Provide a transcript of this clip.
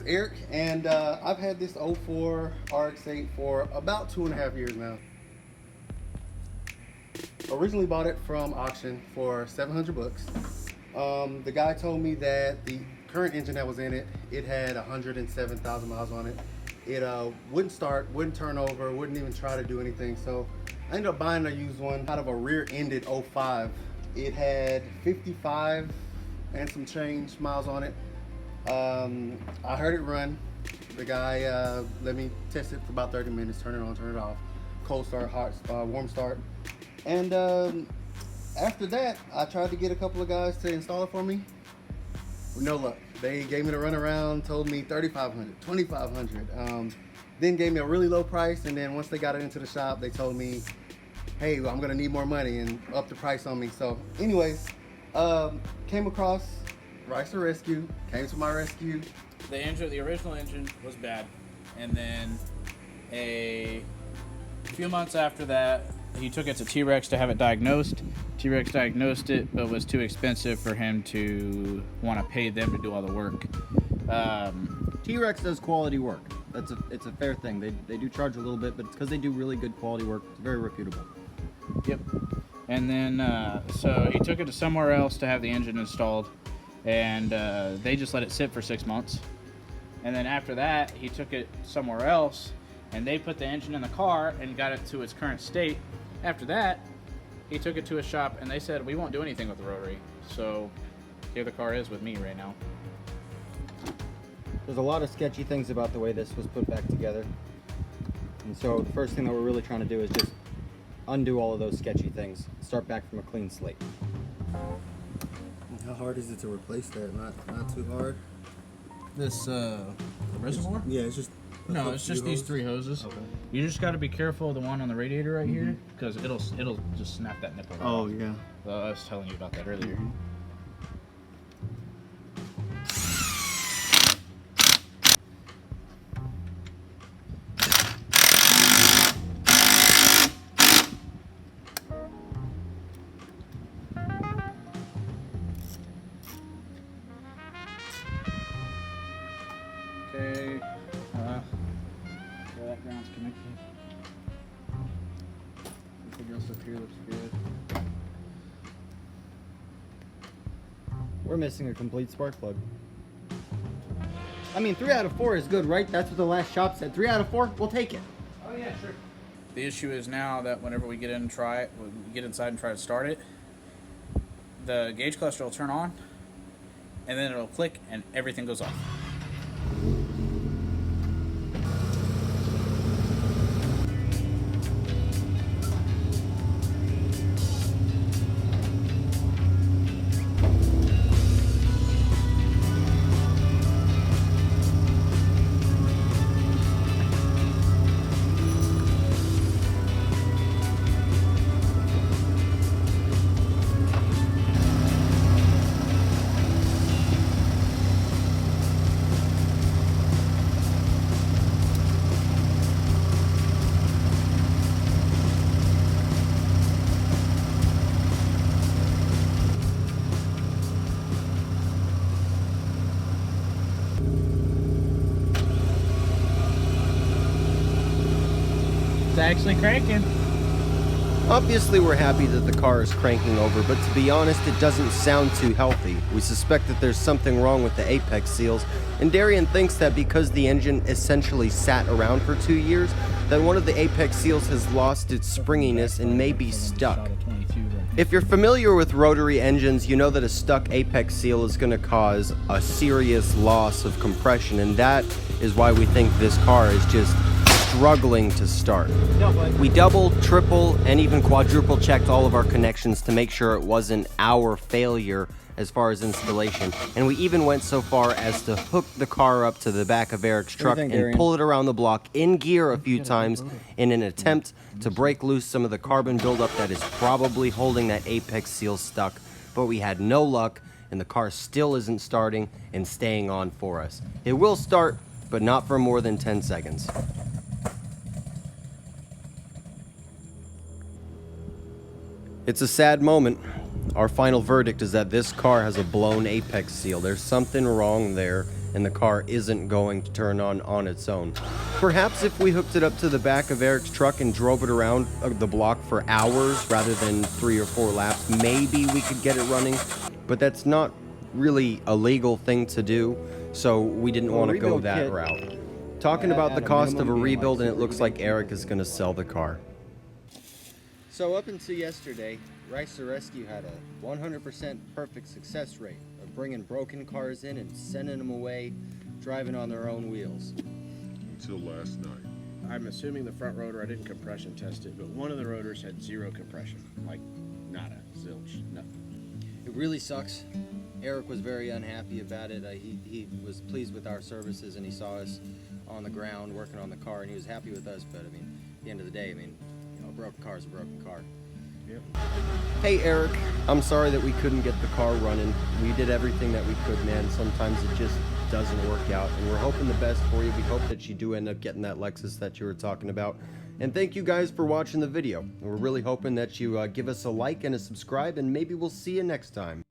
is Eric, and I've had this 04 RX-8 for about 2.5 years now. Originally bought it from auction for 700 bucks. The guy told me that the current engine that was in it, it had 107,000 miles on it. It wouldn't start, wouldn't turn over, wouldn't even try to do anything. So I ended up buying a used one out of a rear-ended 05. It had 55 and some change miles on it. I heard it run. The guy let me test it for about 30 minutes, turn it on, turn it off. Cold start, hot, warm start. And after that, I tried to get a couple of guys to install it for me. No luck. They gave me the runaround, told me $3,500, $2,500. Then gave me a really low price, and then once they got it into the shop, they told me, hey, I'm gonna need more money, and up the price on me. So anyways, came across Ricer Rescue, came to my rescue. The original engine was bad, and then a few months after that, he took it to T-Rex to have it diagnosed. T-Rex diagnosed it, but was too expensive for him to want to pay them to do all the work. T-Rex does quality work. It's a fair thing. They do charge a little bit, but it's because they do really good quality work. It's very reputable. Yep. And then, so he took it to somewhere else to have the engine installed, and they just let it sit for 6 months. And then after that, he took it somewhere else, and they put the engine in the car and got it to its current state. After that, he took it to a shop, and they said, we won't do anything with the rotary. So here the car is with me right now. There's a lot of sketchy things about the way this was put back together. And so the first thing that we're really trying to do is just undo all of those sketchy things. Start back from a clean slate. How hard is it to replace that? Not too hard? This, the reservoir? Yeah, it's just... No, it's just these 3 hoses. Okay. You just got to be careful of the one on the radiator right here, because it'll just snap that nipple. Oh, off. yeah. I was telling you about that earlier. Okay. That ground's connected. Everything else up here looks good. We're missing a complete spark plug. I mean, 3 out of 4 is good, right? That's what the last shop said. 3 out of 4, we'll take it. Oh yeah, sure. The issue is now that whenever we get in and try it, we get inside and try to start it, the gauge cluster will turn on, and then it'll click, and everything goes off. It's actually cranking. Obviously we're happy that the car is cranking over, but to be honest, it doesn't sound too healthy. We suspect that there's something wrong with the apex seals, and Darian thinks that because the engine essentially sat around for 2 years, that one of the apex seals has lost its springiness and may be stuck. If you're familiar with rotary engines, you know that a stuck apex seal is going to cause a serious loss of compression, and that is why we think this car is just struggling to start. We double, triple, and even quadruple checked all of our connections to make sure it wasn't our failure as far as installation, and we even went so far as to hook the car up to the back of Eric's truck and pull it around the block in gear a few times in an attempt to break loose some of the carbon buildup that is probably holding that apex seal stuck, but we had no luck, and the car still isn't starting and staying on for us. It will start, but not for more than 10 seconds. It's a sad moment. Our final verdict is that this car has a blown apex seal. There's something wrong there, and the car isn't going to turn on its own. Perhaps if we hooked it up to the back of Eric's truck and drove it around the block for hours rather than 3 or 4 laps, maybe we could get it running, but that's not really a legal thing to do, so we didn't want to go that route. Talking about the cost of a rebuild, and it looks like Eric is going to sell the car. So up until yesterday, Rice to Rescue had a 100% perfect success rate of bringing broken cars in and sending them away, driving on their own wheels. Until last night. I'm assuming the front rotor, I didn't compression test it, but one of the rotors had 0 compression. Like, nada, zilch, nothing. It really sucks. Eric was very unhappy about it. He was pleased with our services, and he saw us on the ground working on the car, and he was happy with us. But I mean, at the end of the day, I mean, you know, a broken car is a broken car. Yep. Hey Eric, I'm sorry that we couldn't get the car running. We did everything that we could, man. Sometimes it just doesn't work out, and we're hoping the best for you. We hope that you do end up getting that Lexus that you were talking about. And thank you guys for watching the video. We're really hoping that you give us a like and a subscribe, and maybe we'll see you next time.